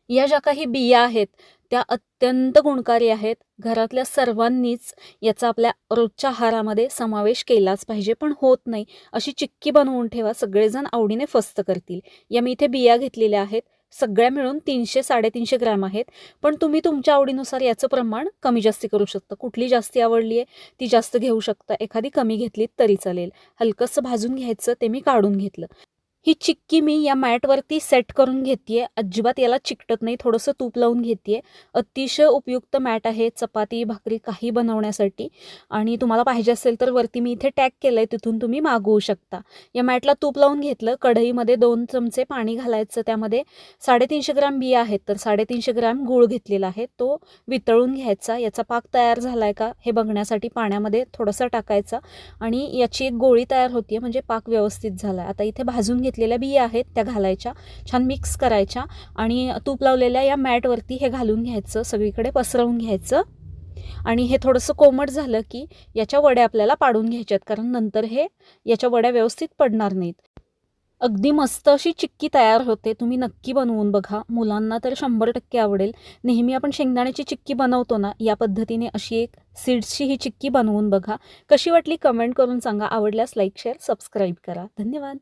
या ज्या काही बिया आहेत त्या अत्यंत गुणकारी आहेत. घरातल्या सर्वांनीच याचा आपल्या रोजच्या आहारामध्ये समावेश केलाच पाहिजे, पण होत नाही. अशी चिक्की बनवून ठेवा, सगळेजण आवडीने फस्त करतील. या मी इथे बिया घेतलेल्या आहेत. सगळ्या मिळून 300-350 ग्रॅम आहेत. पण तुम्ही तुमच्या आवडीनुसार याचं प्रमाण कमी जास्ती करू शकता. कुठली जास्ती आवडली आहे ती जास्त घेऊ शकता, एखादी कमी घेतलीत तरी चालेल. हलकंसं भाजून घ्यायचं, ते मी काढून घेतलं. ही चिक्की मी या मॅटवरती सेट करून घेतेय. अजिबात याला चिकटत नाही. थोडंसं तूप लावून घेतेय. अतिशय उपयुक्त मॅट आहे चपाती भाकरी काही बनवण्यासाठी. आणि तुम्हाला पाहिजे असेल तर वरती मी इथे टॅग केलंय, तिथून तुम्ही मागवू शकता. या मॅटला तूप लावून घेतलं. कढईमध्ये 2 चमचे पाणी घालायचं. त्यामध्ये 350 ग्रॅम बिया आहेत तर 350 ग्रॅम गूळ घेतलेला आहे, तो वितळून घ्यायचा. याचा पाक तयार झालाय का हे बघण्यासाठी पाण्यामध्ये थोडासा टाकायचा आणि याची एक गोळी तयार होतीये, म्हणजे पाक व्यवस्थित झालाय. आता इथे भाजून घेतलेल्या बिया आहेत त्या घालायच्या, छान मिक्स करायच्या आणि तूप लावलेल्या या मॅटवरती हे घालून घ्यायचं, सगळीकडे पसरवून घ्यायचं. आणि हे थोडंसं कोमट झालं की याच्या वड्या आपल्याला पाडून घ्यायच्यात, कारण नंतर हे याच्या वड्या व्यवस्थित पडणार नाहीत. अगदी मस्त अशी चिक्की तयार होते. तुम्ही नक्की बनवून बघा. मुलांना तर 100% आवडेल. नेहमी आपण शेंगदाण्याची चिक्की बनवतो ना, या पद्धतीने अशी एक सीड्सची ही चिक्की बनवून बघा. कशी वाटली कमेंट करून सांगा. आवडल्यास लाईक, शेअर, सबस्क्राईब करा. धन्यवाद.